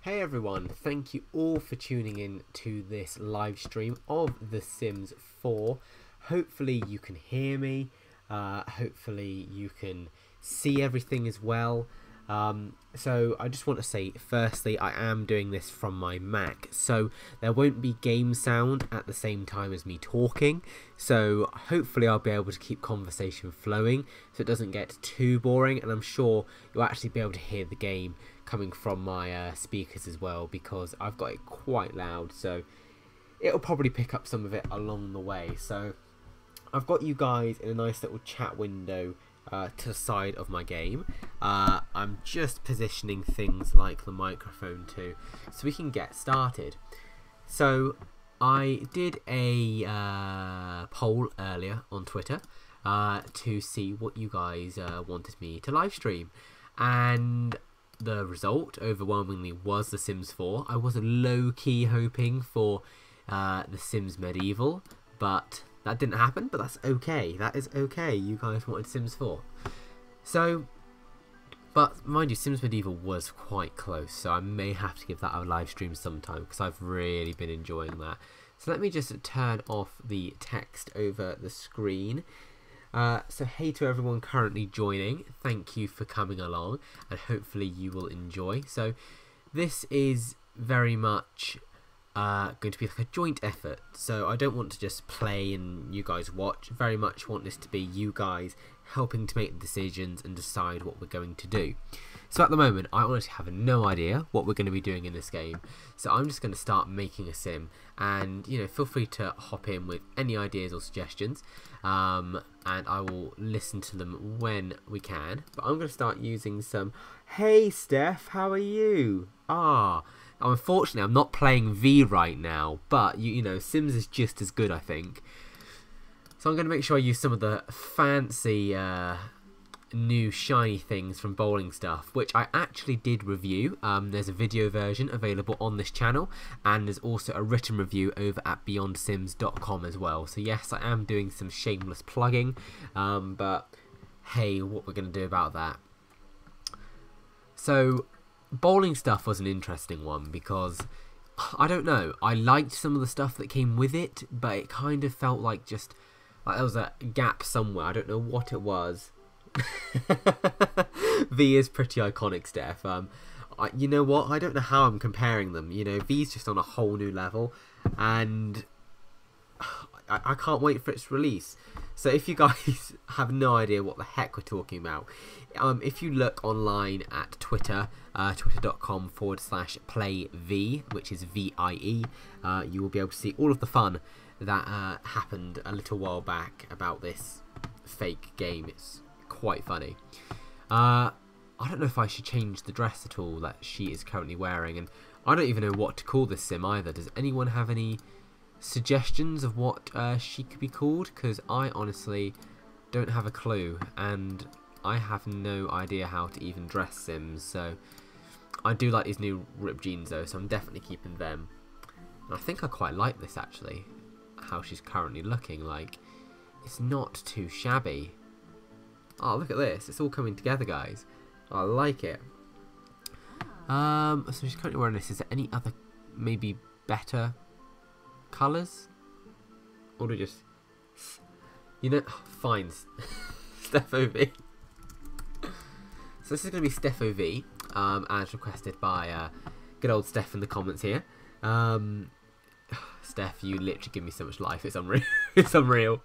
Hey everyone, thank you all for tuning in to this live stream of The Sims 4. Hopefully you can hear me, hopefully you can see everything as well. So I just want to say, firstly, I am doing this from my Mac, so there won't be game sound at the same time as me talking, so hopefully I'll be able to keep conversation flowing so it doesn't get too boring, and I'm sure you'll actually be able to hear the game coming from my speakers as well, because I've got it quite loud, so it'll probably pick up some of it along the way. So I've got you guys in a nice little chat window to the side of my game. I'm just positioning things like the microphone too, so we can get started. So I did a poll earlier on Twitter to see what you guys wanted me to live stream, and the result overwhelmingly was The Sims 4. I was low-key hoping for The Sims Medieval, but that didn't happen, but that's okay. That is okay. You guys wanted Sims 4. So, but mind you, Sims Medieval was quite close, so I may have to give that a live stream sometime, because I've really been enjoying that. So let me just turn off the text over the screen. So hey to everyone currently joining, thank you for coming along, and hopefully you will enjoy. So this is very much going to be like a joint effort, so I don't want to just play and you guys watch. Very much want this to be you guys helping to make the decisions and decide what we're going to do. So at the moment I honestly have no idea what we're going to be doing in this game, so I'm just going to start making a sim, and you know, feel free to hop in with any ideas or suggestions, and I will listen to them when we can. But I'm going to start using some. Hey Steph, how are you? Unfortunately I'm not playing V right now, but you know, Sims is just as good, I think. So I'm going to make sure I use some of the fancy new shiny things from Bowling Stuff, which I actually did review. There's a video version available on this channel, and there's also a written review over at beyondsims.com as well. So yes, I am doing some shameless plugging, but hey, what we're going to do about that. So Bowling Stuff was an interesting one, because I don't know, I liked some of the stuff that came with it, but it kind of felt like just like there was a gap somewhere. I don't know what it was. V is pretty iconic, Steph. You know what? I don't know how I'm comparing them. You know, V's just on a whole new level, and I can't wait for its release. So if you guys have no idea what the heck we're talking about, if you look online at Twitter, twitter.com/playv, which is VIE, you will be able to see all of the fun that happened a little while back about this fake game. It's quite funny. I don't know if I should change the dress at all that she is currently wearing, and I don't even know what to call this sim either. Does anyone have any suggestions of what she could be called? Because I honestly don't have a clue, and I have no idea how to even dress Sims. So I do like these new ripped jeans though, so I'm definitely keeping them. And I think I quite like this actually, how she's currently looking. Like, it's not too shabby. Oh, look at this. It's all coming together, guys. I like it. So she's currently wearing this. Is there any other, maybe better colours? Or do we just, you know, fine. Steph OV. So this is going to be Steph OV, as requested by good old Steph in the comments here. Steph, you literally give me so much life. It's unreal. It's unreal.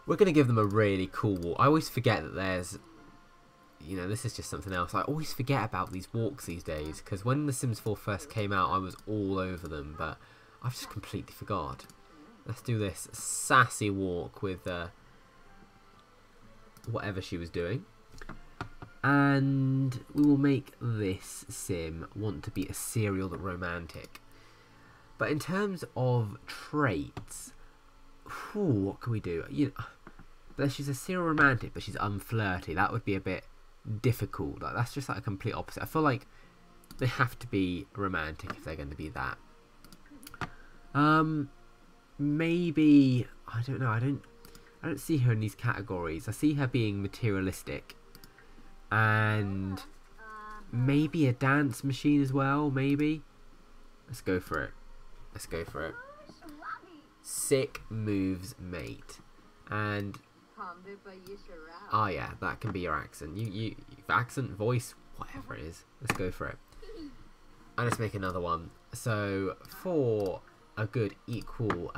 We're going to give them a really cool walk. I always forget that there's, you know, this is just something else. I always forget about these walks these days, because when The Sims 4 first came out, I was all over them, but I've just completely forgot. Let's do this sassy walk with whatever she was doing. And we will make this sim want to be a serial romantic. But in terms of traits, what can we do? You know, she's a serial romantic, but she's unflirty. That would be a bit difficult. Like, that's just like a complete opposite. I feel like they have to be romantic if they're going to be that. Maybe, I don't know. I don't see her in these categories. I see her being materialistic, and Maybe a dance machine as well, maybe. Let's go for it. Let's go for it. Sick moves, mate. And oh yeah, that can be your accent. You accent, voice, whatever it is. Let's go for it. And let's make another one. So for a good equal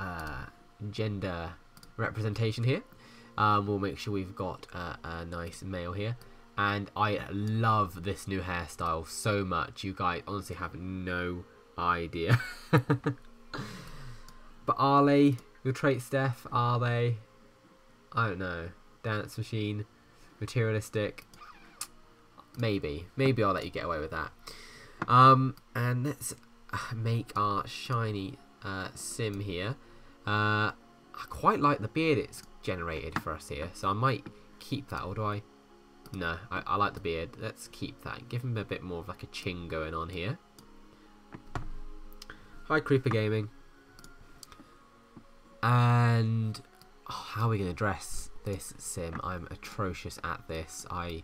gender representation here, we'll make sure we've got a nice male here. And I love this new hairstyle so much. You guys honestly have no idea. But are they your traits, Steph? Are they? I don't know. Dance machine, materialistic. Maybe I'll let you get away with that. And let's make our shiny sim here. I quite like the beard it's generated for us here, so I might keep that. Or do I? No, I like the beard. Let's keep that. Give him a bit more of like a chin going on here. Hi, Creeper Gaming. And how are we going to dress this sim? I'm atrocious at this. I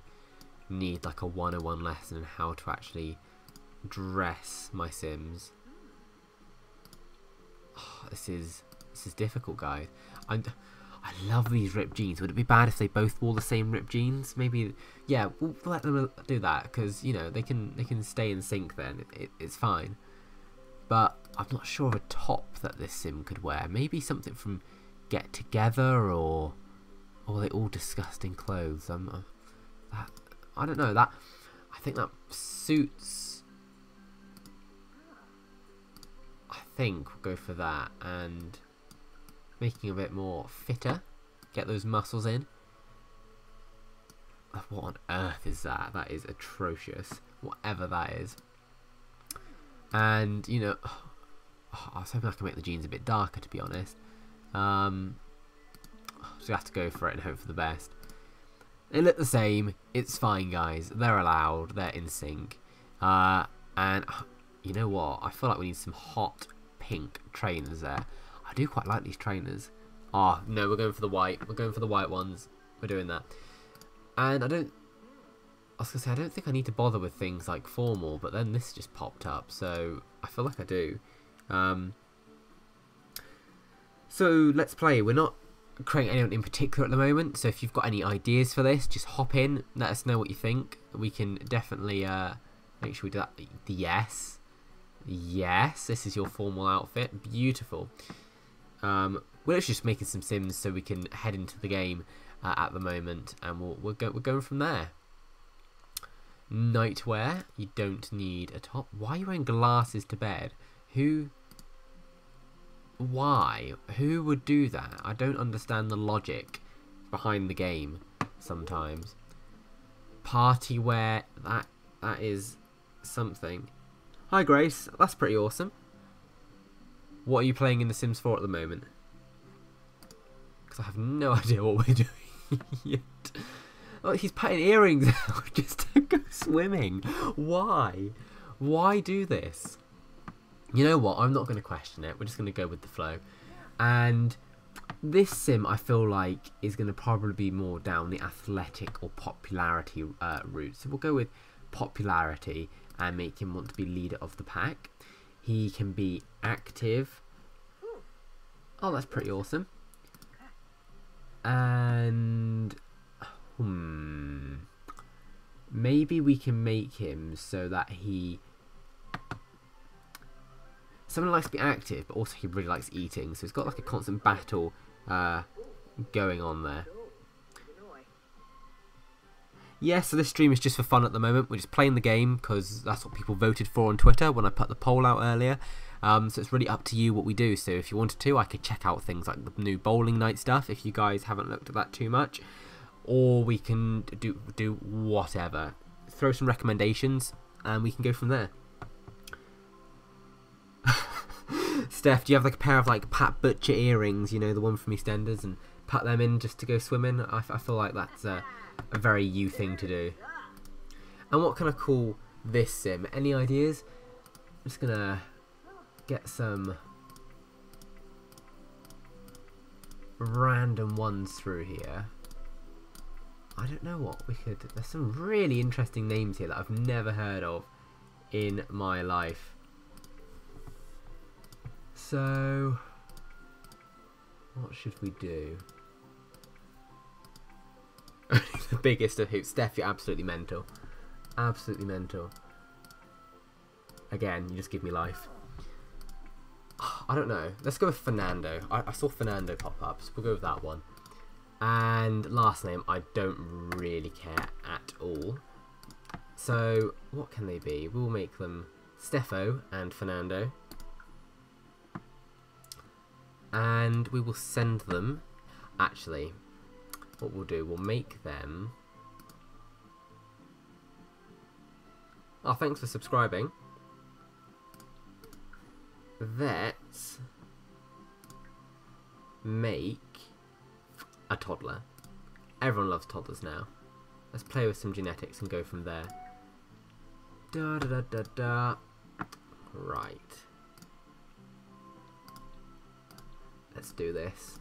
need like a 101 lesson on how to actually dress my sims. Oh, this is difficult, guys. I love these ripped jeans. Would it be bad if they both wore the same ripped jeans? Maybe, yeah, we'll let them do that because you know they can stay in sync. Then it's fine. But I'm not sure of a top that this sim could wear. Maybe something from Get Together, or are they all disgusting clothes? I don't know. That I think that suits. I think we'll go for that and making a bit more fitter. Get those muscles in. What on earth is that? That is atrocious. Whatever that is. And, you know, I was hoping I could make the jeans a bit darker, to be honest. So we have to go for it and hope for the best. They look the same. It's fine, guys. They're allowed. They're in sync. And you know what? I feel like we need some hot pink trainers there. I do quite like these trainers. Oh, no, we're going for the white. We're going for the white ones. We're doing that. And I was going to say, I don't think I need to bother with things like formal, but then this just popped up, so I feel like I do. So let's play. We're not creating anyone in particular at the moment, so if you've got any ideas for this, just hop in, let us know what you think. We can definitely make sure we do that. Yes. Yes, this is your formal outfit. Beautiful. We're actually just making some sims so we can head into the game at the moment, and we're going from there. Nightwear, you don't need a top. Why are you wearing glasses to bed? Why? Who would do that? I don't understand the logic behind the game sometimes. Party wear, that is something. Hi Grace, that's pretty awesome. What are you playing in The Sims 4 at the moment? Because I have no idea what we're doing yet. Oh, he's putting earrings out just to go swimming. Why? Why do this? You know what? I'm not going to question it. We're just going to go with the flow. And this sim, I feel like, is going to probably be more down the athletic or popularity route. So we'll go with popularity and make him want to be leader of the pack. He can be active. Oh, that's pretty awesome. And maybe we can make him so that someone likes to be active, but also he really likes eating. So he's got like a constant battle going on there. Yeah, so this stream is just for fun at the moment. We're just playing the game because that's what people voted for on Twitter when I put the poll out earlier. So it's really up to you what we do. So if you wanted to, I could check out things like the new bowling night stuff if you guys haven't looked at that too much. Or we can do whatever. Throw some recommendations and we can go from there. Steph, do you have like a pair of like Pat Butcher earrings, you know, the one from EastEnders, and put them in just to go swimming? I feel like that's a very you thing to do. And what can I call this sim? Any ideas? I'm just gonna get some random ones through here. I don't know what we could... There's some really interesting names here that I've never heard of in my life. So, what should we do? The biggest of hoops. Steph, you're absolutely mental. Absolutely mental. Again, you just give me life. I don't know. Let's go with Fernando. I saw Fernando pop up, so we'll go with that one. And last name, I don't really care at all. So, what can they be? We'll make them Steffo and Fernando. And we will send them. Actually, what we'll do, we'll make them... Oh, thanks for subscribing. Let's make a toddler. Everyone loves toddlers now. Let's play with some genetics and go from there. Da da da da da. Right. Let's do this.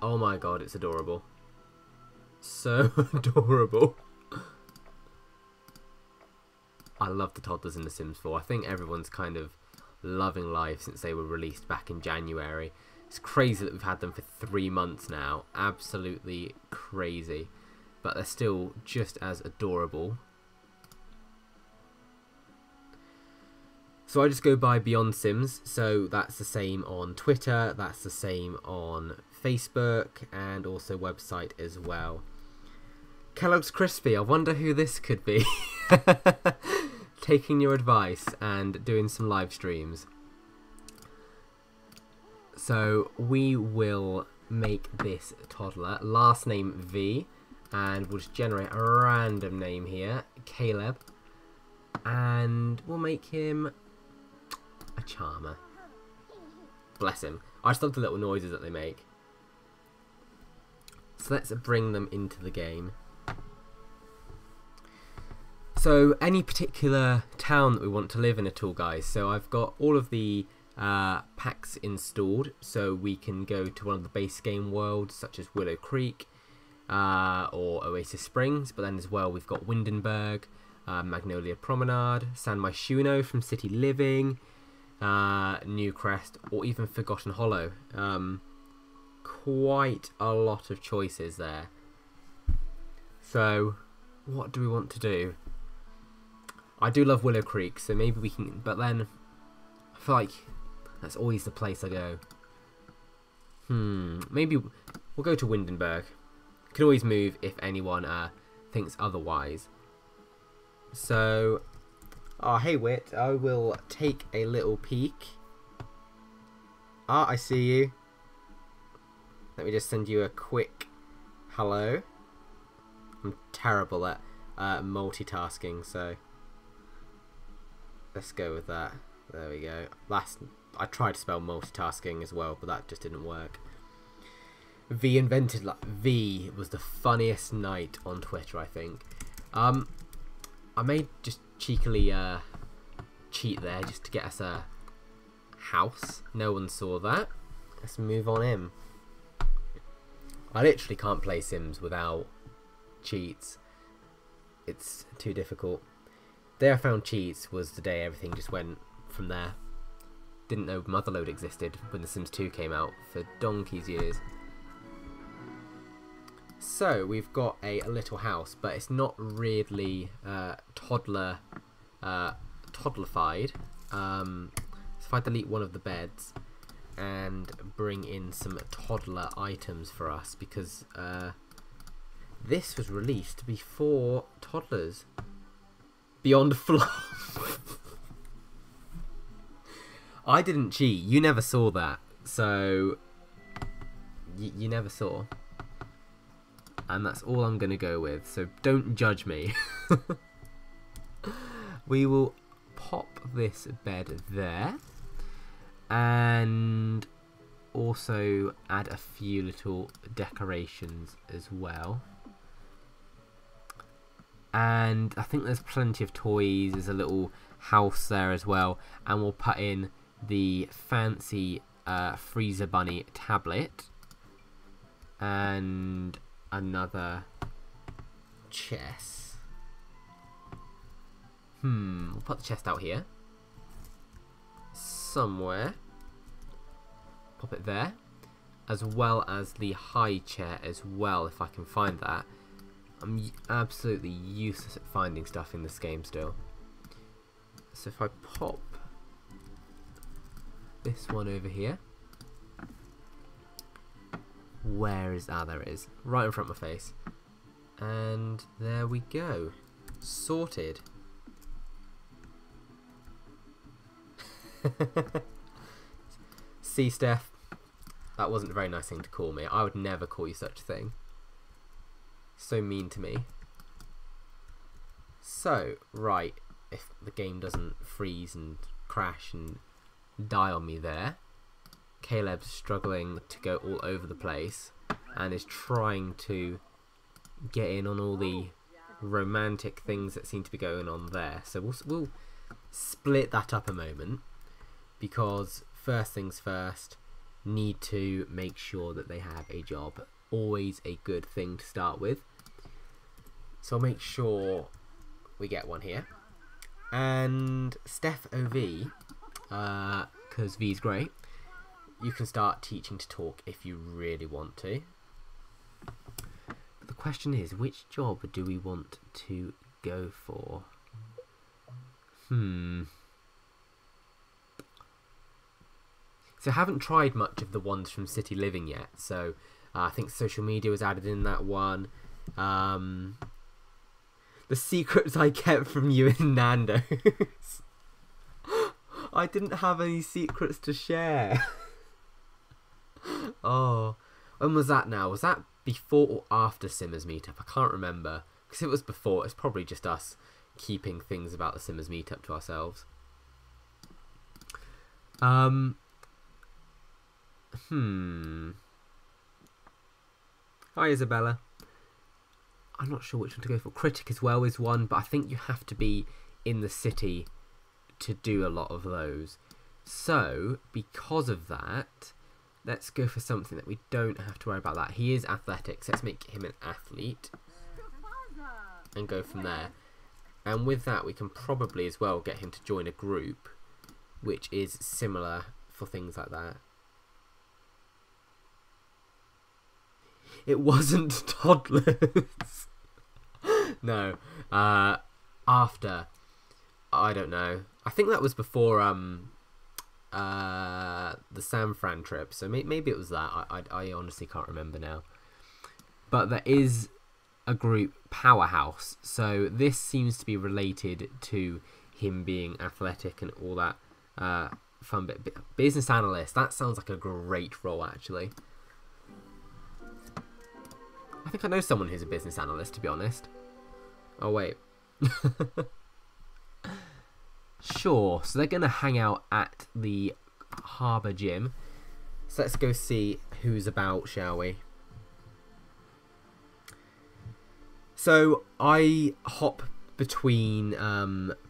Oh my god, it's adorable. So adorable. I love the toddlers in The Sims 4. I think everyone's kind of loving life since they were released back in January. It's crazy that we've had them for 3 months now. Absolutely crazy. But they're still just as adorable. So I just go by Beyond Sims. So that's the same on Twitter. That's the same on Facebook. And also website as well. Kellogg's Crispy. I wonder who this could be. Taking your advice and doing some live streams. So we will make this toddler, last name V, and we'll just generate a random name here, Caleb, and we'll make him a charmer. Bless him. I just love the little noises that they make. So let's bring them into the game. So any particular town that we want to live in at all, guys. So I've got all of the packs installed, so we can go to one of the base game worlds such as Willow Creek or Oasis Springs, but then as well we've got Windenburg, Magnolia Promenade, San Myshuno from City Living, Newcrest, or even Forgotten Hollow. Quite a lot of choices there. So what do we want to do? I do love Willow Creek, so maybe we can, but then I feel like that's always the place I go. Maybe we'll go to Windenburg. Can always move if anyone thinks otherwise. So, oh hey Wit, I will take a little peek. Ah, I see you. Let me just send you a quick hello. I'm terrible at multitasking, so let's go with that. There we go. I tried to spell multitasking as well, but that just didn't work. V invented, V was the funniest night on Twitter, I think. I may just cheekily cheat there just to get us a house. No one saw that. Let's move on in. I literally can't play Sims without cheats. It's too difficult. The day I found cheats was the day everything just went from there. Didn't know Motherload existed when The Sims 2 came out for donkey's years. So we've got a little house, but it's not really toddlerified. So if I delete one of the beds and bring in some toddler items for us, because this was released before toddlers. Beyond Fluff. I didn't cheat. You never saw that. So you never saw. And that's all I'm going to go with. So don't judge me. We will pop this bed there. And also add a few little decorations as well. And I think there's plenty of toys. There's a little house there as well. And we'll put in the fancy Freezer Bunny tablet. And another chess. We'll put the chest out here. Somewhere. Pop it there. As well as the high chair as well, if I can find that. I'm absolutely useless at finding stuff in this game still. So if I pop this one over here. Where is... Ah, there it is. Right in front of my face. And there we go. Sorted. See, Steph? That wasn't a very nice thing to call me. I would never call you such a thing. So mean to me. So, right. If the game doesn't freeze and crash and die on me there. Caleb's struggling to go all over the place and is trying to get in on all the romantic things that seem to be going on there. So we'll split that up a moment, because first things first, need to make sure that they have a job. Always a good thing to start with. So I'll make sure we get one here. And Steph OV, because V's great, you can start teaching to talk if you really want to. But the question is, which job do we want to go for? So I haven't tried much of the ones from City Living yet. So I think social media was added in that one. The secrets I kept from you and Nando's. I didn't have any secrets to share. Oh, when was that now? Was that before or after Simmers meetup? I can't remember. Because if it was before, it's probably just us keeping things about the Simmers meetup to ourselves. Hi, Isabella. I'm not sure which one to go for. Critic as well is one, but I think you have to be in the city to do a lot of those. So, because of that, let's go for something that we don't have to worry about that. He is athletics. Let's make him an athlete. And go from there. And with that, we can probably as well get him to join a group, which is similar for things like that. It wasn't toddlers. No. After. I don't know. I think that was before the San Fran trip. So maybe it was that. I honestly can't remember now. But there is a group, Powerhouse. So this seems to be related to him being athletic and all that fun bit. Business analyst. That sounds like a great role, actually. I think I know someone who's a business analyst, to be honest. Oh, wait. Sure, so they're going to hang out at the harbour gym. So let's go see who's about, shall we? So I hop between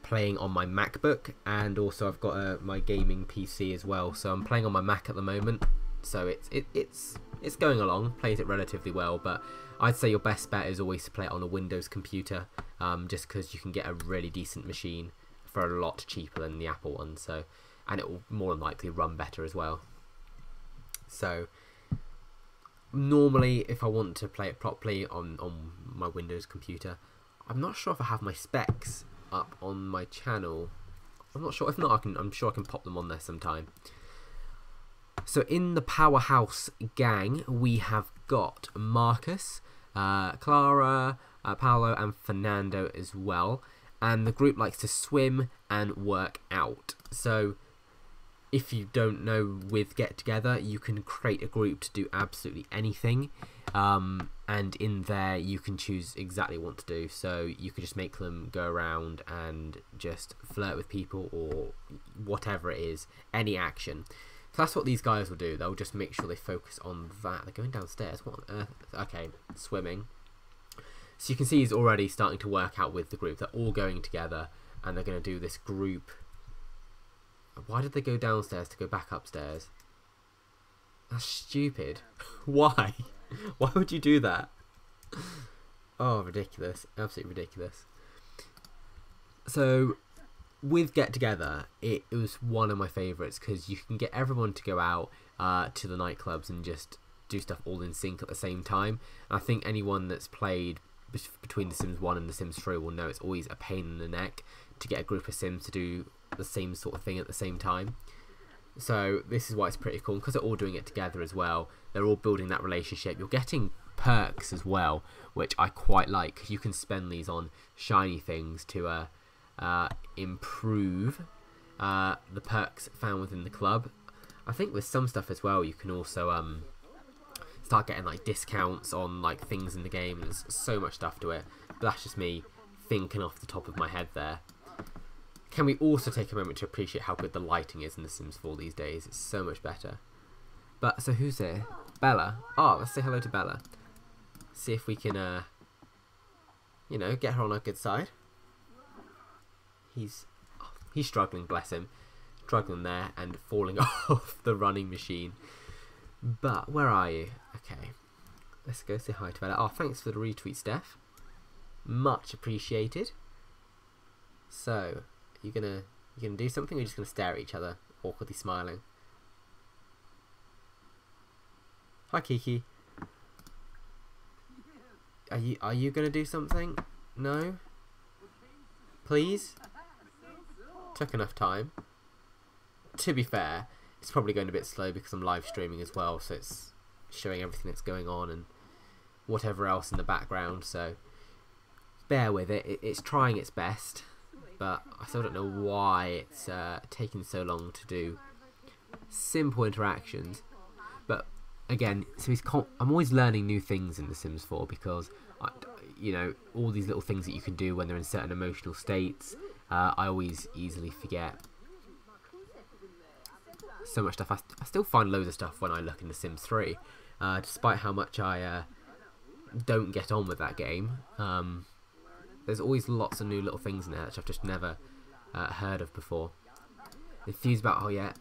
playing on my MacBook, and also I've got my gaming PC as well. So I'm playing on my Mac at the moment. So it's going along, plays it relatively well, but I'd say your best bet is always to play it on a Windows computer, just because you can get a really decent machine for a lot cheaper than the Apple one, so, and it will more than likely run better as well. So normally, if I want to play it properly on my Windows computer, I'm not sure if I have my specs up on my channel. I'm not sure. If not, I'm sure I can pop them on there sometime. So in the Powerhouse gang, we have got Marcus, Clara, Paolo, and Fernando as well. And the group likes to swim and work out. So if you don't know with Get Together, you can create a group to do absolutely anything. And in there, you can choose exactly what to do. So you could just make them go around and just flirt with people or whatever it is, any action. So that's what these guys will do. They'll just make sure they focus on that. They're going downstairs. What on earth? Okay, swimming. So you can see he's already starting to work out with the group. They're all going together and they're going to do this group. Why did they go downstairs to go back upstairs? That's stupid. Why? Why would you do that? Oh, ridiculous. Absolutely ridiculous. So, with Get Together, it was one of my favourites because you can get everyone to go out to the nightclubs and just do stuff all in sync at the same time. And I think anyone that's played between The Sims 1 and The Sims 3 will know it's always a pain in the neck to get a group of Sims to do the same sort of thing at the same time. So this is why it's pretty cool, because they're all doing it together as well. They're all building that relationship. You're getting perks as well, which I quite like. You can spend these on shiny things to improve the perks found within the club. I think with some stuff as well, you can also start getting like discounts on like things in the game, and there's so much stuff to it. But that's just me thinking off the top of my head there. Can we also take a moment to appreciate how good the lighting is in The Sims 4 these days? It's so much better. But so who's here? Bella. Oh, let's say hello to Bella. See if we can you know, get her on our good side. He's struggling, bless him. Struggling there and falling off the running machine. But where are you? Okay. Let's go say hi to Bella. Oh, thanks for the retweet, Steph. Much appreciated. So, you gonna do something, or are you just gonna stare at each other, awkwardly smiling? Hi, Kiki. Are you gonna do something? No? Please? Took enough time. To be fair, it's probably going a bit slow because I'm live streaming as well, so it's showing everything that's going on and whatever else in the background, so bear with it. It's trying its best, but I still don't know why it's taking so long to do simple interactions. But again, so I'm always learning new things in The Sims 4 because you know, all these little things that you can do when they're in certain emotional states, I always easily forget. So much stuff. I still find loads of stuff when I look in The Sims 3, despite how much I don't get on with that game. There's always lots of new little things in there which I've just never heard of before. Enthused about, oh yeah,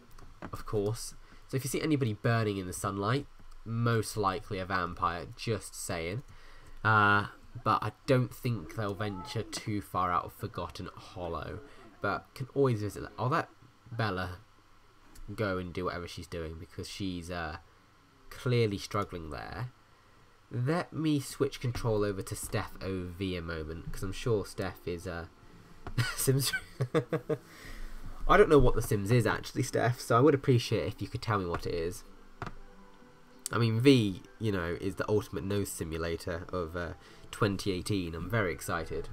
of course. So if you see anybody burning in the sunlight, most likely a vampire, just saying. But I don't think they'll venture too far out of Forgotten Hollow. But can always visit that. I'll let Bella go and do whatever she's doing because she's clearly struggling there. Let me switch control over to Steph OV a moment, because I'm sure Steph is Sims. I don't know what The Sims is actually, Steph, so I would appreciate if you could tell me what it is. I mean, V, you know, is the ultimate nose simulator of 2018. I'm very excited.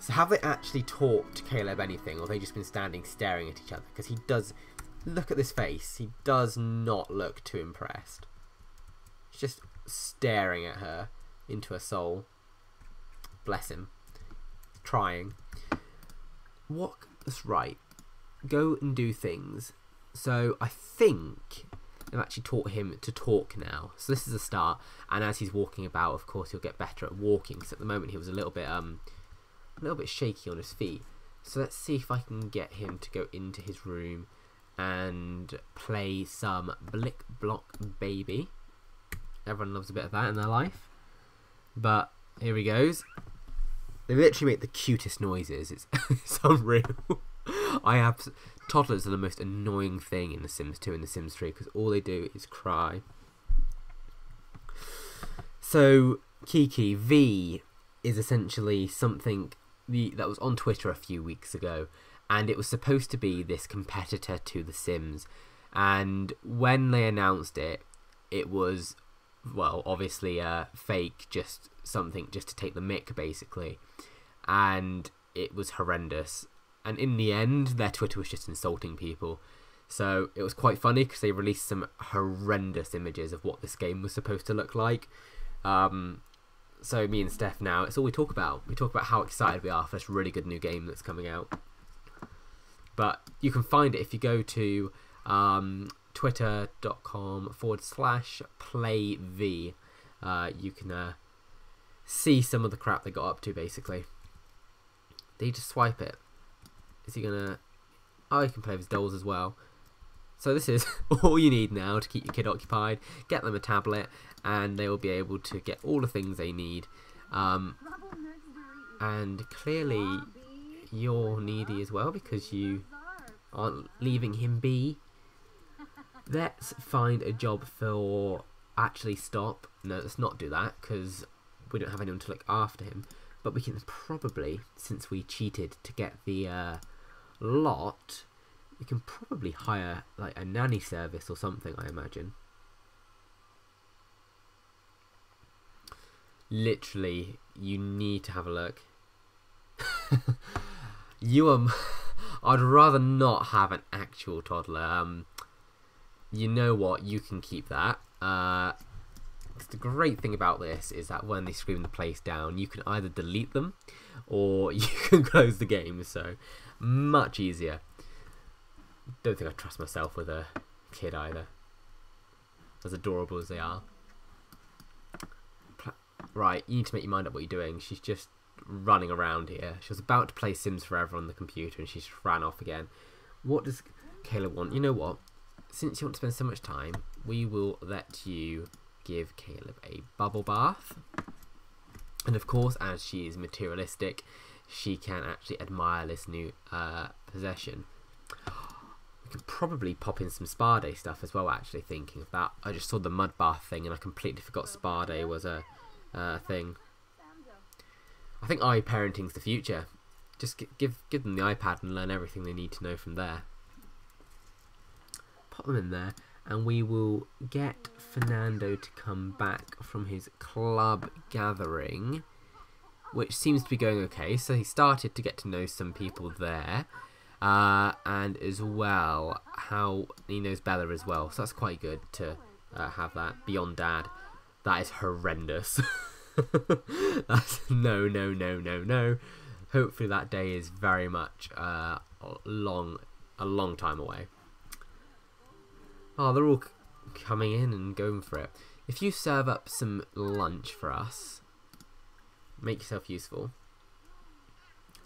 So have they actually taught Caleb anything, or have they just been standing staring at each other? Because he does, look at this face, he does not look too impressed. He's just staring at her into her soul. Bless him. Trying. That's right. Go and do things. So I think I've actually taught him to talk now. So this is a start. And as he's walking about, of course, he'll get better at walking. Because at the moment he was a little bit shaky on his feet. So let's see if I can get him to go into his room and play some Blick Block Baby. Everyone loves a bit of that in their life. But here he goes. They literally make the cutest noises. It's unreal. Toddlers are the most annoying thing in The Sims 2 and The Sims 3 because all they do is cry. So Kiki V is essentially something that was on Twitter a few weeks ago, and it was supposed to be this competitor to The Sims. And when they announced it, it was, well, obviously fake, just something just to take the mick basically, and it was horrendous. And in the end, their Twitter was just insulting people. So it was quite funny because they released some horrendous images of what this game was supposed to look like. So me and Steph now, it's all we talk about. We talk about how excited we are for this really good new game that's coming out. But you can find it if you go to twitter.com/playv. You can see some of the crap they got up to, basically. Did he just swipe it? Is he gonna... Oh, he can play with his dolls as well. So this is all you need now to keep your kid occupied. Get them a tablet, and they will be able to get all the things they need. And clearly you're needy as well because you aren't leaving him be. Let's find a job for... Actually, stop. No, let's not do that because we don't have anyone to look after him. But we can probably, since we cheated to get the lot, we can probably hire like a nanny service or something, I imagine. Literally, you need to have a look. I'd rather not have an actual toddler. You know what? You can keep that. The great thing about this is that when they scream the place down, you can either delete them or you can close the game. So much easier. Don't think I trust myself with a kid either, as adorable as they are. Right, you need to make your mind up what you're doing. She's just running around here. She was about to play Sims Forever on the computer and she just ran off again. What does Caleb want? You know what? Since you want to spend so much time, we will let you give Caleb a bubble bath. And of course, as she is materialistic, she can actually admire this new possession. We can probably pop in some spa day stuff as well, actually, thinking of that. I just saw the mud bath thing and I completely forgot spa day was a thing. I think iParenting's the future. Just give them the iPad and learn everything they need to know from there. Pop them in there, and we will get Fernando to come back from his club gathering, which seems to be going okay. So he started to get to know some people there, and as well how he knows Bella as well. So that's quite good to have that. Beyond Dad, that is horrendous. That's no. Hopefully that day is very much a long time away. Oh, they're all coming in and going for it. If you serve up some lunch for us, make yourself useful,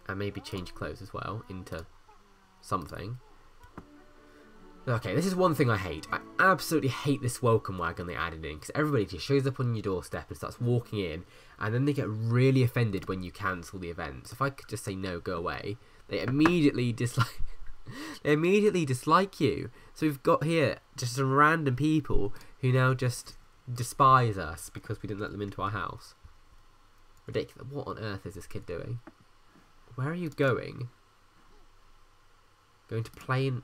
and maybe change clothes as well into something. Okay, this is one thing I hate. I absolutely hate this welcome wagon they added in, because everybody just shows up on your doorstep and starts walking in, and then they get really offended when you cancel the event. So if I could just say no, go away, they immediately dislike. They immediately dislike you. So we've got here just some random people who now just despise us because we didn't let them into our house. Ridiculous. What on earth is this kid doing? Where are you going? Going to play in...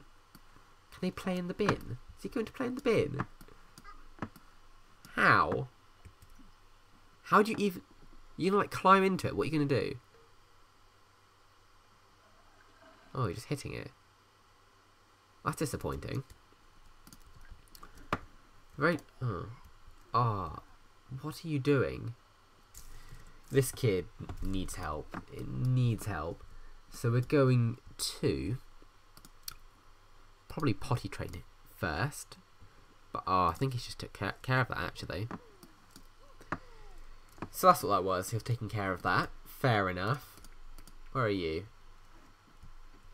Can they play in the bin? Is he going to play in the bin? How? How do you even... You're going to like climb into it? What are you going to do? Oh, you're just hitting it. That's disappointing. Right. Ah, what are you doing? This kid needs help. It needs help. So we're going to probably potty train it first. But I think he just took care of that actually. So that's what that was. He was taking care of that. Fair enough. Where are you?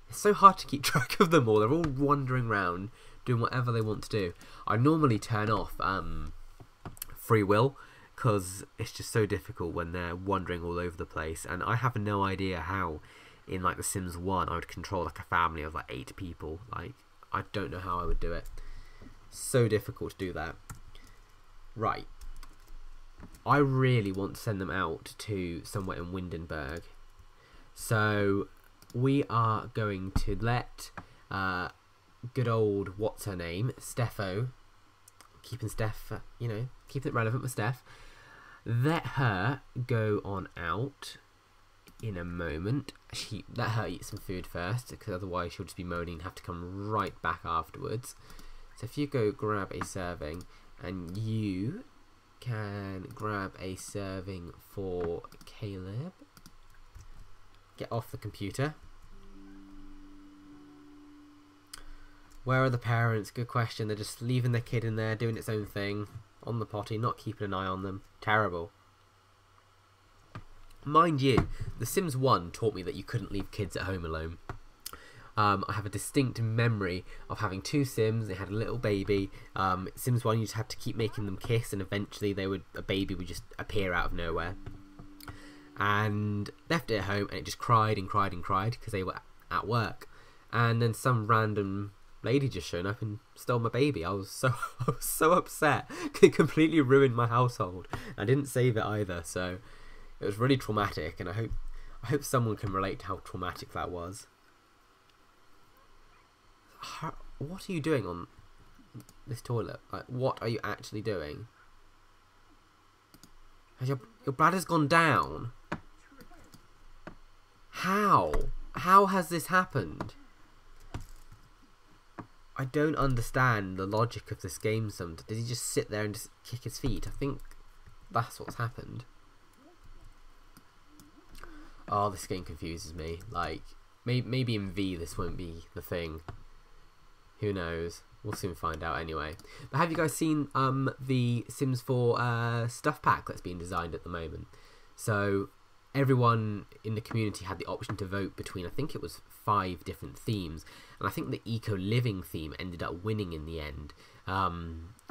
It's so hard to keep track of them all. They're all wandering around doing whatever they want to do. I normally turn off free will because it's just so difficult when they're wandering all over the place, and I have no idea how in like The Sims 1 I would control like a family of like 8 people. Like, I don't know how I would do it. So difficult to do that. Right. I really want to send them out to somewhere in Windenburg. So we are going to let good old, what's her name, Steffo, keeping Steph, you know, keeping it relevant with Steph, let her go on out in a moment. Let her eat some food first, because otherwise she'll just be moaning and have to come right back afterwards. So if you go grab a serving, and you can grab a serving for Caleb. Get off the computer. Where are the parents? Good question. They're just leaving their kid in there doing its own thing on the potty, not keeping an eye on them. Terrible. Mind you, The Sims 1 taught me that you couldn't leave kids at home alone. I have a distinct memory of having two Sims. They had a little baby. Sims 1, you just had to keep making them kiss, and eventually a baby would just appear out of nowhere. And left it at home, and it just cried and cried and cried because they were at work. And then some random lady just showed up and stole my baby. I was so upset. It completely ruined my household. I didn't save it either, so it was really traumatic. And I hope someone can relate to how traumatic that was. What are you doing on this toilet? Like, what are you actually doing? Has your bladder's gone down? How? How has this happened? I don't understand the logic of this game sometimes. Did he just sit there and just kick his feet? I think that's what's happened. Oh, this game confuses me. Like, maybe in V this won't be the thing. Who knows? We'll soon find out anyway. But have you guys seen the Sims 4 stuff pack that's being designed at the moment? So everyone in the community had the option to vote between, I think it was 5 different themes, and I think the eco-living theme ended up winning in the end,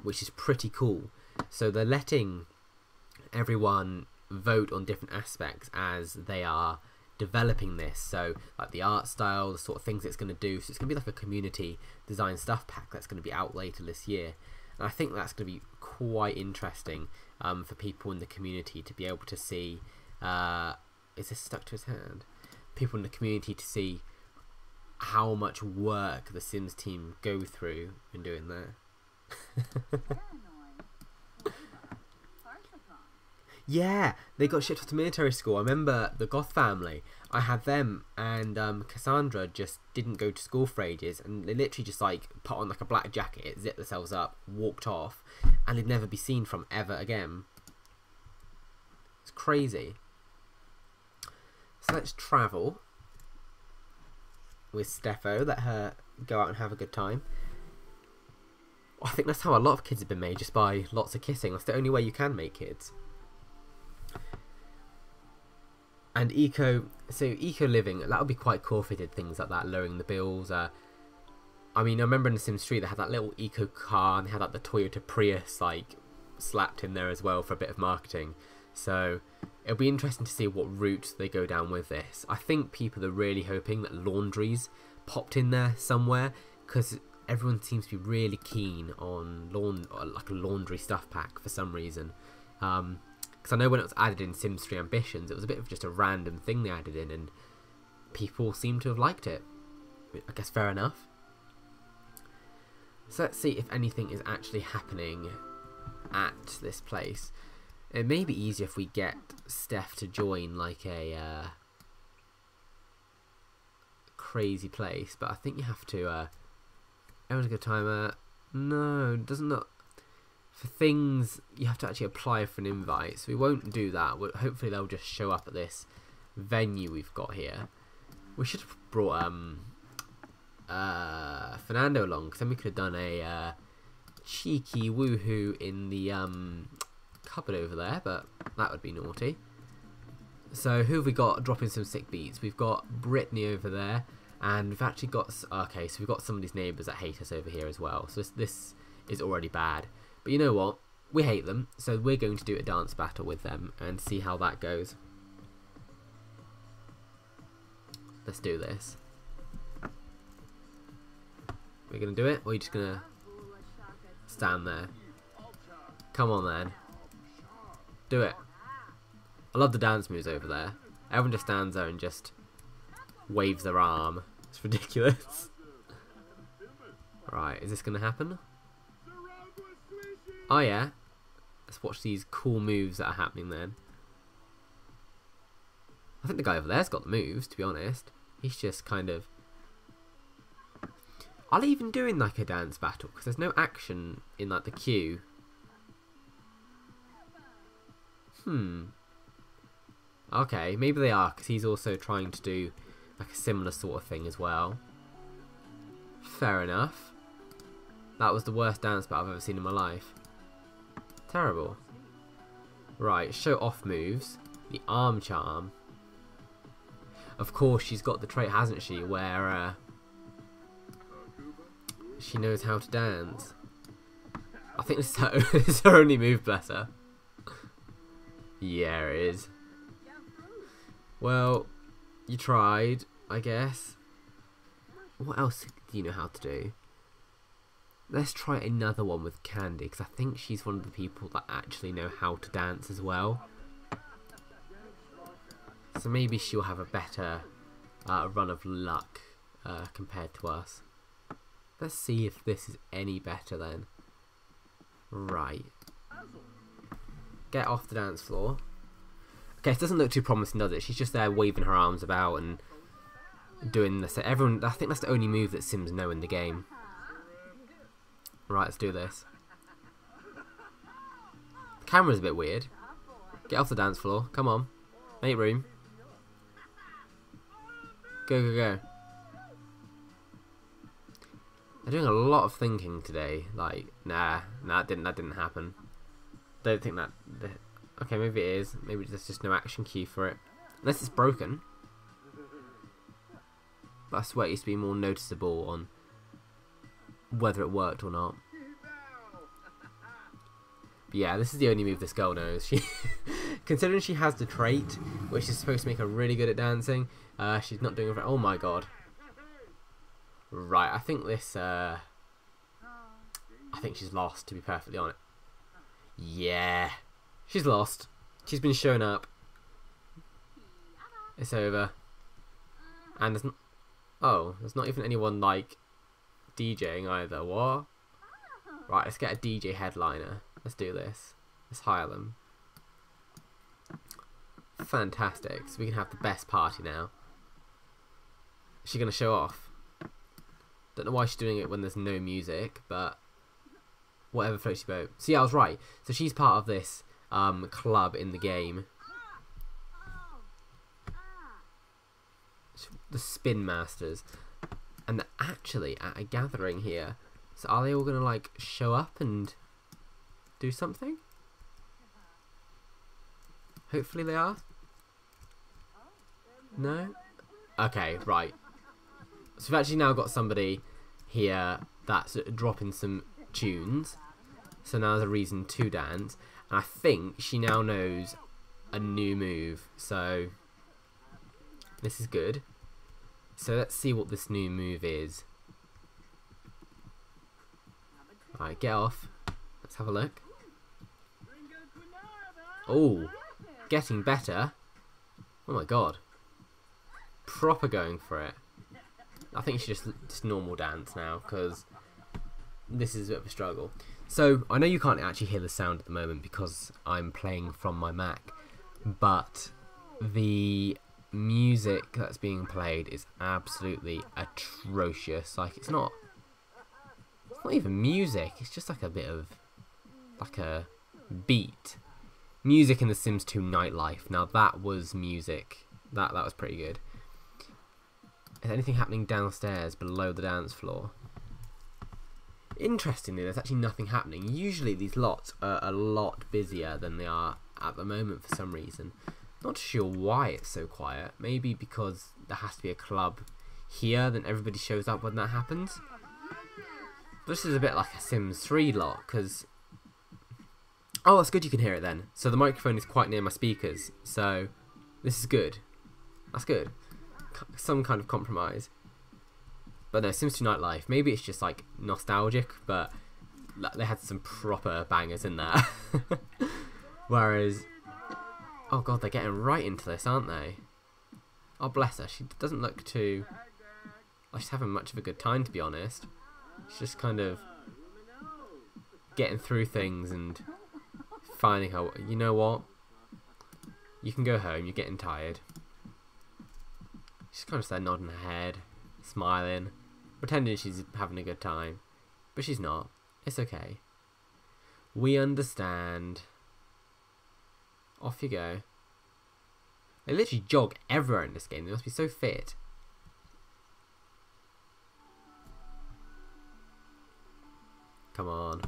which is pretty cool. So they're letting everyone vote on different aspects as they are developing this, so like the art style, the sort of things it's going to do. So it's going to be like a community design stuff pack that's going to be out later this year, and I think that's going to be quite interesting for people in the community to be able to see. Is this stuck to his hand? People in the community to see how much work the Sims team go through in doing that. Yeah, they got shipped off to military school. I remember the Goth family. I had them, and Cassandra just didn't go to school for ages, and they literally just like put on like a black jacket, zipped themselves up, walked off, and they'd never be seen from ever again. It's crazy. So let's travel with Steffo, let her go out and have a good time. I think that's how a lot of kids have been made, just by lots of kissing. That's the only way you can make kids. And eco living, that would be quite cool if they did things like that, lowering the bills. I mean, I remember in the Sims 3 they had that little eco car, and they had like the Toyota Prius like slapped in there as well for a bit of marketing. So it'll be interesting to see what route they go down with this. I think people are really hoping that laundries popped in there somewhere, because everyone seems to be really keen on like a laundry stuff pack for some reason. Because I know when it was added in Sims 3 Ambitions, it was a bit of just a random thing they added in, and people seem to have liked it. I guess fair enough. So let's see if anything is actually happening at this place. It may be easier if we get Steph to join like a crazy place, but I think you have to everyone's a good timer. No, it doesn't. Not for things you have to actually apply for an invite, so we won't do that. Hopefully they'll just show up at this venue we've got here. We should have brought Fernando along, because then we could have done a cheeky woohoo in the cupboard over there, but that would be naughty. So who have we got dropping some sick beats? We've got Brittany over there, and we've actually got, okay, so we've got some of these neighbours that hate us over here as well, so this is already bad. But you know what, we hate them, so we're going to do a dance battle with them and see how that goes. Let's do this. We're going to do it, or are you just going to stand there? Come on then. Do it. I love the dance moves over there. Everyone just stands there and just waves their arm. It's ridiculous. Right, is this going to happen? Oh yeah. Let's watch these cool moves that are happening then. I think the guy over there's got the moves, to be honest. He's just kind of... I'll even do in like a dance battle, because there's no action in like the queue. Okay, maybe they are, because he's also trying to do like a similar sort of thing as well. Fair enough. That was the worst dance battle I've ever seen in my life. Terrible. Right, show off moves. The arm charm. Of course, she's got the trait, hasn't she, where She knows how to dance. I think this is her, this is her only move, bless her. Yeah, it is. Well, you tried, I guess. What else do you know how to do? Let's try another one with Candy, because I think she's one of the people that actually know how to dance as well. So maybe she'll have a better run of luck compared to us. Let's see if this is any better then. Right. Get off the dance floor. Okay, it doesn't look too promising, does it? She's just there waving her arms about and doing this. Everyone, I think that's the only move that Sims know in the game. Right, let's do this. The camera's a bit weird. Get off the dance floor. Come on. Make room. Go, go, go. They're doing a lot of thinking today. Like, nah, that didn't happen. Don't think that. Okay, maybe it is. Maybe there's just no action key for it, unless it's broken. But I swear it used to be more noticeable on whether it worked or not. But yeah, this is the only move this girl knows. She, considering she has the trait, which is supposed to make her really good at dancing, she's not doing it. Oh my god. Right, I think this. I think she's lost. To be perfectly honest. Yeah, she's lost. She's been shown up. It's over. And there's there's not even anyone like DJing either. What? Right, let's get a DJ headliner. Let's do this. Let's hire them. Fantastic. So we can have the best party now. Is she gonna show off? Don't know why she's doing it when there's no music, but whatever floats your boat. So yeah, I was right. So she's part of this club in the game. The Spin Masters. And they're actually at a gathering here. So are they all going to like show up and do something? Hopefully they are. No? Okay, right. So we've actually now got somebody here that's dropping some tunes. So now there's a reason to dance. And I think she now knows a new move. So this is good. So let's see what this new move is. Alright, get off. Let's have a look. Oh, getting better. Oh my god. Proper going for it. I think she just normal dance now, because this is a bit of a struggle. So, I know you can't actually hear the sound at the moment because I'm playing from my Mac, but the music that's being played is absolutely atrocious. Like, it's not even music, it's just like a bit of like a beat. Music in The Sims 2 Nightlife. Now that was music. That was pretty good. Is anything happening downstairs below the dance floor? Interestingly, there's actually nothing happening. Usually these lots are a lot busier than they are at the moment for some reason. Not sure why it's so quiet. Maybe because there has to be a club here, then everybody shows up when that happens. This is a bit like a Sims 3 lot, because... Oh, that's good you can hear it then. So the microphone is quite near my speakers, so this is good. That's good. Some kind of compromise. But no, Sims 2 Nightlife, maybe it's just like nostalgic, but they had some proper bangers in there. Whereas, oh god, they're getting right into this, aren't they? Oh bless her, she doesn't look too, like she's having much of a good time, to be honest. She's just kind of getting through things and finding her, you know what? You can go home, you're getting tired. She's kind of there nodding her head, smiling, pretending she's having a good time. But she's not. It's okay. We understand. Off you go. They literally jog everywhere in this game. They must be so fit. Come on.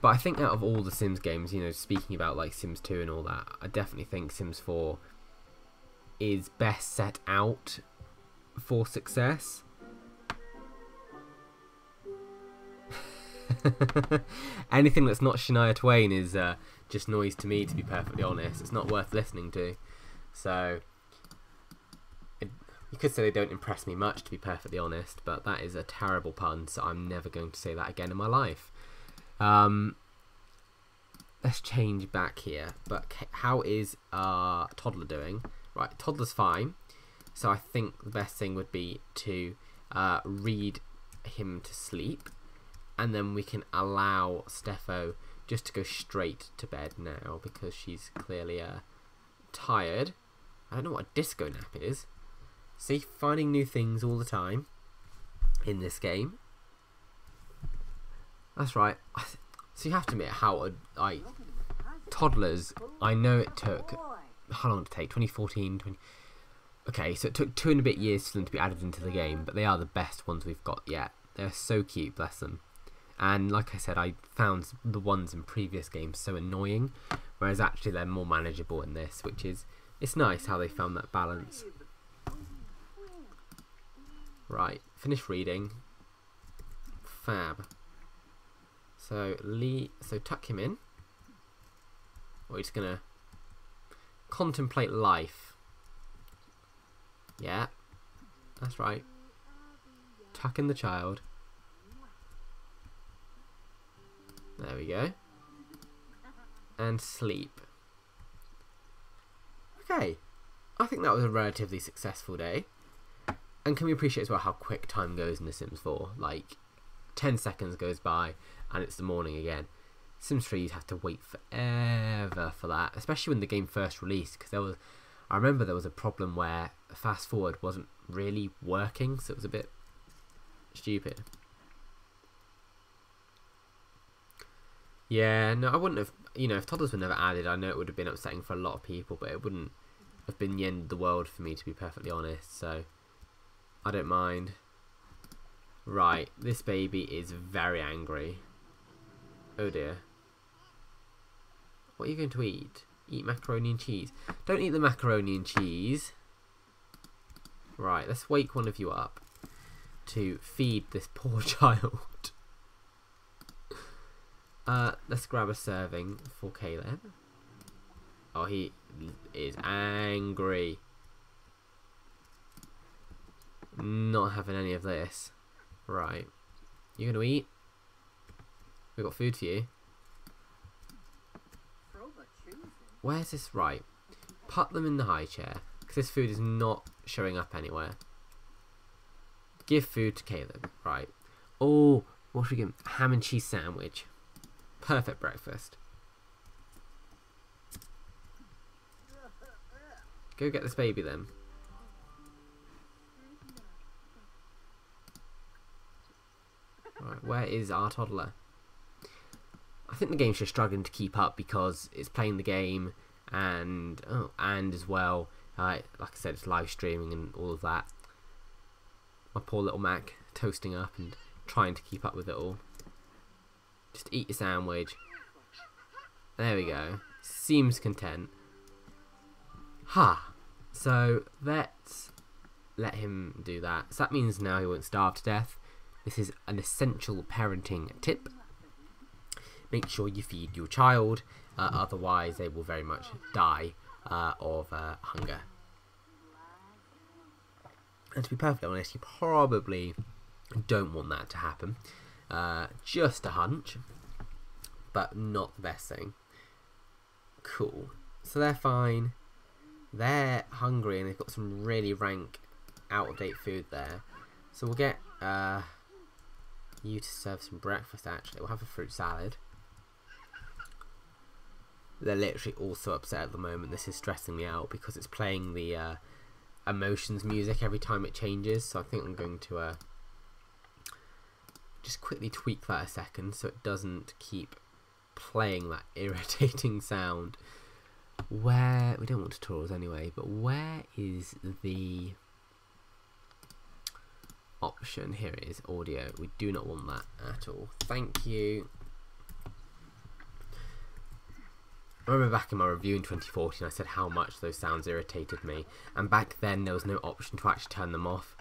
But I think out of all the Sims games, you know, speaking about like Sims 2 and all that, I definitely think Sims 4 is best set out for success. Anything that's not Shania Twain is just noise to me, to be perfectly honest. It's not worth listening to. So, you could say they don't impress me much, to be perfectly honest, but that is a terrible pun, so I'm never going to say that again in my life. Let's change back here. But how is our toddler doing? Right, toddler's fine. So I think the best thing would be to read him to sleep, and then we can allow Steffo just to go straight to bed now because she's clearly tired. I don't know what a disco nap is. See, finding new things all the time in this game. That's right. So you have to admit how toddlers, I know it took, how long did it take? 2014, okay, so it took 2 and a bit years for them to be added into the game, but they are the best ones we've got yet. They're so cute, bless them. And like I said, I found the ones in previous games so annoying, whereas actually they're more manageable in this, which is, it's nice how they found that balance. Right, finish reading. Fab. So tuck him in. We're just gonna contemplate life. Yeah, that's right. Tuck in the child. There we go. And sleep. Okay, I think that was a relatively successful day. And can we appreciate as well how quick time goes in The Sims 4? Like, 10 seconds goes by and it's the morning again. Sims 3 you'd have to wait forever for that, especially when the game first released, because I remember there was a problem where fast forward wasn't really working, so it was a bit stupid. Yeah, no, I wouldn't have, if toddlers were never added, I know it would have been upsetting for a lot of people, but it wouldn't have been the end of the world for me, to be perfectly honest, so I don't mind. Right, this baby is very angry. Oh dear. What are you going to eat? Eat macaroni and cheese. Don't eat the macaroni and cheese. Right, let's wake one of you up to feed this poor child. Let's grab a serving for Caleb. Oh, he is angry. Not having any of this. Right. You gonna eat? We've got food for you. Where's this? Right. Put them in the high chair, because this food is not showing up anywhere. Give food to Caleb. Right. Oh, what should we give him? Ham and cheese sandwich. Perfect breakfast. Go get this baby then. Right, where is our toddler? I think the game's just struggling to keep up because it's playing the game and as well, like I said, it's live streaming and all of that. My poor little Mac toasting up and trying to keep up with it all. Just eat your sandwich. There we go. Seems content. Ha! So let's let him do that. So that means now he won't starve to death. This is an essential parenting tip. Make sure you feed your child, otherwise they will very much die of hunger. And to be perfectly honest, you probably don't want that to happen. Just a hunch, but not the best thing. Cool. So they're fine. They're hungry and they've got some really rank, out-of-date food there. So we'll get you to serve some breakfast actually. We'll have a fruit salad. They're literally all so upset at the moment. This is stressing me out because it's playing the emotions music every time it changes. So I think I'm going to just quickly tweak that a second so it doesn't keep playing that irritating sound. Where, we don't want tutorials anyway, but where is the option? Here it is, audio. We do not want that at all. Thank you. I remember back in my review in 2014 I said how much those sounds irritated me, and back then there was no option to actually turn them off.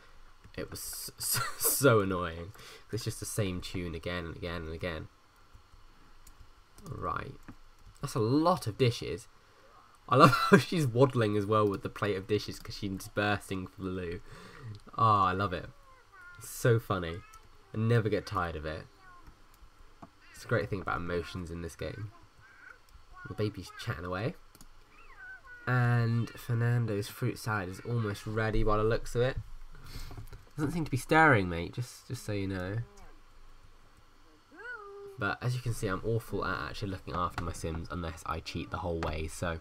It was so annoying. It's just the same tune again and again and again. Right. That's a lot of dishes. I love how she's waddling as well with the plate of dishes because she's bursting for the loo. Oh, I love it. It's so funny. I never get tired of it. It's a great thing about emotions in this game. The baby's chatting away. And Fernando's fruit salad is almost ready by the looks of it. Doesn't seem to be stirring, mate, just so you know. But as you can see, I'm awful at actually looking after my Sims unless I cheat the whole way, so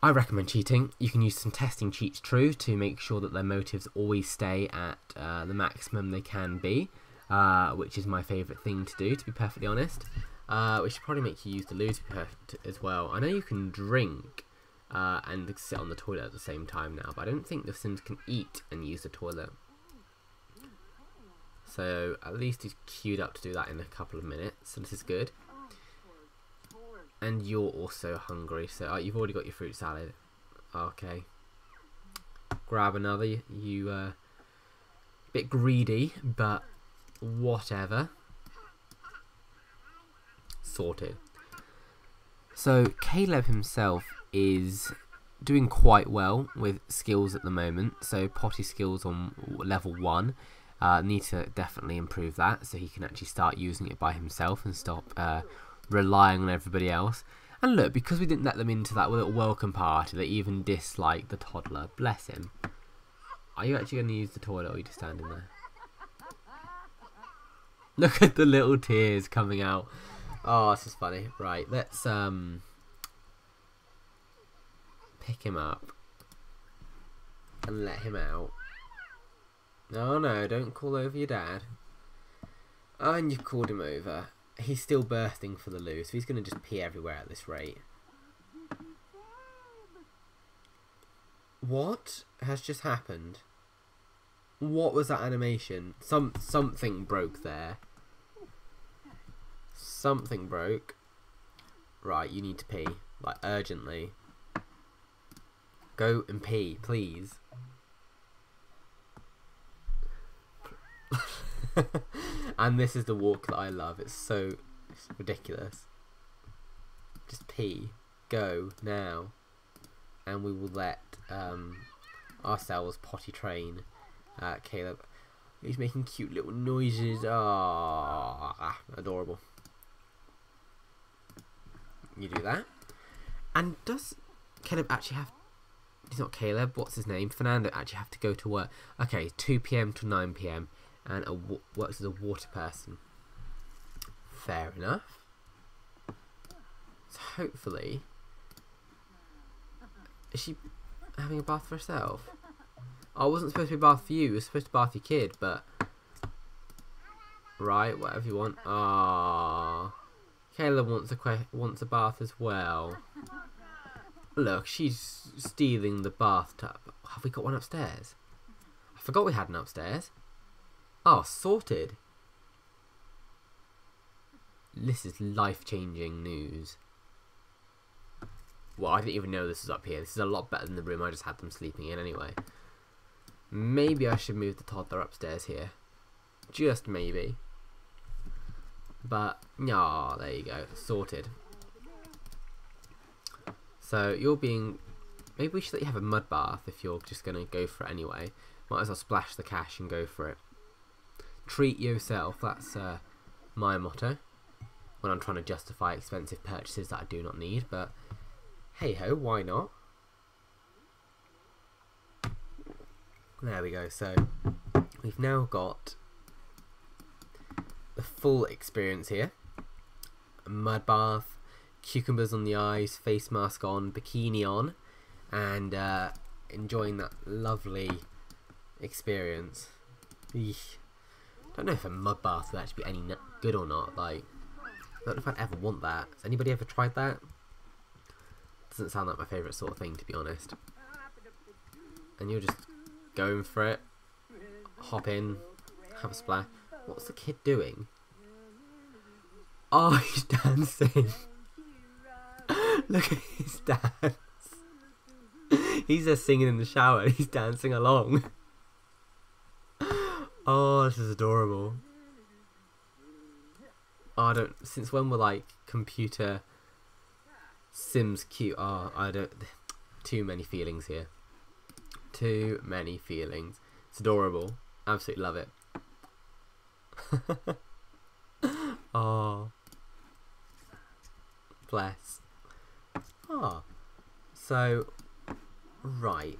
I recommend cheating. You can use some testing cheats true to make sure that their motives always stay at the maximum they can be, which is my favourite thing to do, to be perfectly honest. Which should probably make you use the loo as well. I know you can drink and sit on the toilet at the same time now, but I don't think the Sims can eat and use the toilet. So at least he's queued up to do that in a couple of minutes, so this is good. And you're also hungry, so you've already got your fruit salad. Okay. Grab another. You bit greedy, but whatever. Sorted. So Caleb himself is doing quite well with skills at the moment. So potty skills on level 1. Need to definitely improve that so he can actually start using it by himself and stop relying on everybody else. And look, because we didn't let them into that little welcome party, they even dislike the toddler. Bless him. Are you actually going to use the toilet, or are you just standing there? Look at the little tears coming out. Oh, this is funny. Right, let's pick him up and let him out. No, no, don't call over your dad. Oh, and you've called him over. He's still bursting for the loo, so he's going to just pee everywhere at this rate. What has just happened? What was that animation? Something broke there. Something broke. Right, you need to pee. Like, urgently. Go and pee, please. And this is the walk that I love. It's ridiculous. Just pee. Go now. And we will let ourselves potty train Caleb. He's making cute little noises. Ah, adorable. You do that. And does Caleb actually have... He's not Caleb. What's his name? Fernando actually have to go to work. Okay, 2 PM to 9 PM. And works as a water person. Fair enough. So hopefully... Is she having a bath for herself? Oh, it wasn't supposed to be a bath for you. It was supposed to bath your kid, but... Right, whatever you want. Ah, Caleb wants a bath as well. Look, she's stealing the bathtub. Have we got one upstairs? I forgot we had an upstairs. Oh, sorted. This is life-changing news. Well, I didn't even know this was up here. This is a lot better than the room I just had them sleeping in anyway. Maybe I should move the toddler upstairs here. Just maybe. But, yeah, there you go. Sorted. So, you're being... Maybe we should let you have a mud bath if you're just going to go for it anyway. Might as well splash the cash and go for it. Treat yourself. That's my motto. When I'm trying to justify expensive purchases that I do not need. But, hey-ho, why not? There we go. So, we've now got the full experience here. A mud bath, cucumbers on the eyes, face mask on, bikini on, and enjoying that lovely experience. Eesh. Don't know if a mud bath would actually be any good or not. Like, I don't know if I'd ever want that. Has anybody ever tried that? Doesn't sound like my favourite sort of thing, to be honest. And you're just going for it. Hop in, have a splash. What's the kid doing? Oh, he's dancing. Look at his dance. He's just singing in the shower and he's dancing along. Oh, this is adorable. Oh, I don't. Since when were like computer Sims cute? Oh, I don't. Too many feelings here. Too many feelings. It's adorable. Absolutely love it. Oh, bless. Oh, so right.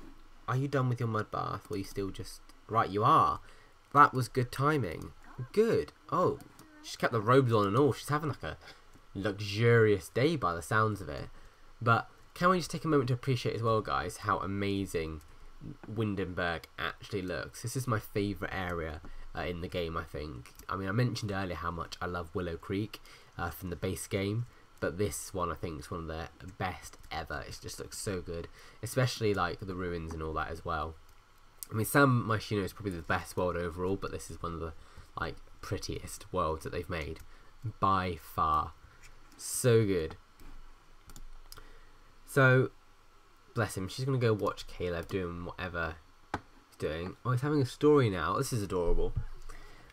Are you done with your mud bath? Or are you still just right? You are. That was good timing. Good. Oh, she's kept the robes on and all. She's having like a luxurious day by the sounds of it. But can we just take a moment to appreciate as well, guys, how amazing Windenburg actually looks. This is my favourite area in the game, I think. I mean, I mentioned earlier how much I love Willow Creek from the base game, but this one I think is one of the best ever. It just looks so good, especially like the ruins and all that as well. I mean, San Myshuno is probably the best world overall, but this is one of the like prettiest worlds that they've made by far. So good. So bless him, she's gonna go watch Caleb doing whatever he's doing. Oh, he's having a story now. This is adorable.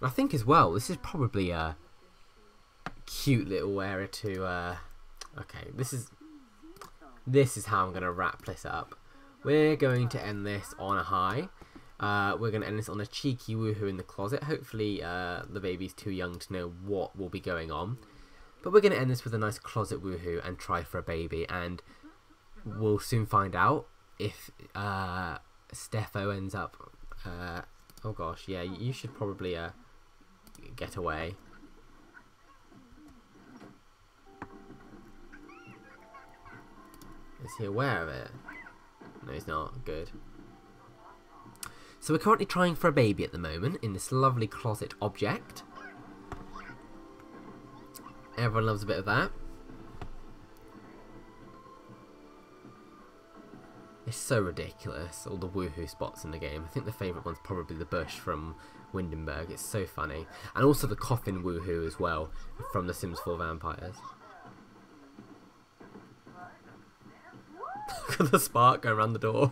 And I think as well, this is probably a cute little area to okay, this is how I'm gonna wrap this up. We're going to end this on a high. We're going to end this on a cheeky woohoo in the closet. Hopefully the baby's too young to know what will be going on, but we're going to end this with a nice closet woohoo and try for a baby, and we'll soon find out if Steffo ends up oh gosh, yeah, you should probably get away. Is he aware of it? No, he's not. Good. So we're currently trying for a baby at the moment in this lovely closet object. Everyone loves a bit of that. It's so ridiculous, all the woohoo spots in the game. I think the favourite one's probably the bush from Windenburg. It's so funny. And also the coffin woohoo as well from The Sims 4 Vampires. Look at the spark going around the door.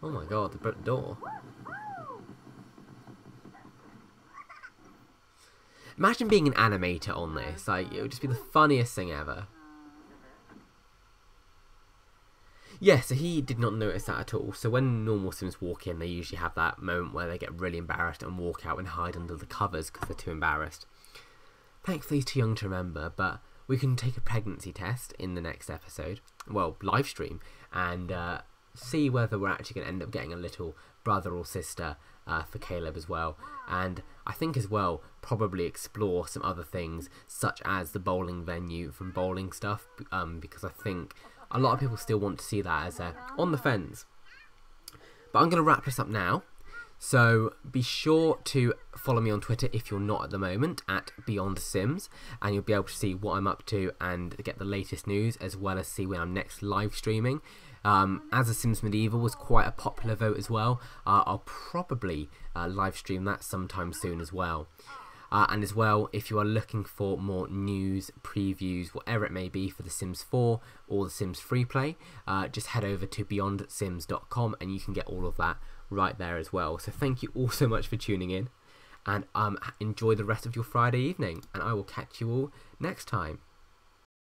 Oh my god, they broke the door. Imagine being an animator on this. Like, it would just be the funniest thing ever. Yeah, so he did not notice that at all. So when normal Sims walk in, they usually have that moment where they get really embarrassed and walk out and hide under the covers because they're too embarrassed. Thankfully he's too young to remember, but we can take a pregnancy test in the next episode. Well, live stream. And see whether we're actually going to end up getting a little brother or sister for Caleb as well. And I think as well, probably explore some other things, such as the bowling venue from bowling stuff, because I think a lot of people still want to see that as on the fence. But I'm going to wrap this up now. So be sure to follow me on Twitter if you're not at the moment, at Beyond Sims, and you'll be able to see what I'm up to and get the latest news, as well as see when I'm next live streaming. As a Sims Medieval was quite a popular vote as well, I'll probably live stream that sometime soon as well. And as well, if you are looking for more news, previews, whatever it may be for The Sims 4 or The Sims Freeplay, just head over to beyondsims.com and you can get all of that right there as well. So thank you all so much for tuning in, and enjoy the rest of your Friday evening, and I will catch you all next time.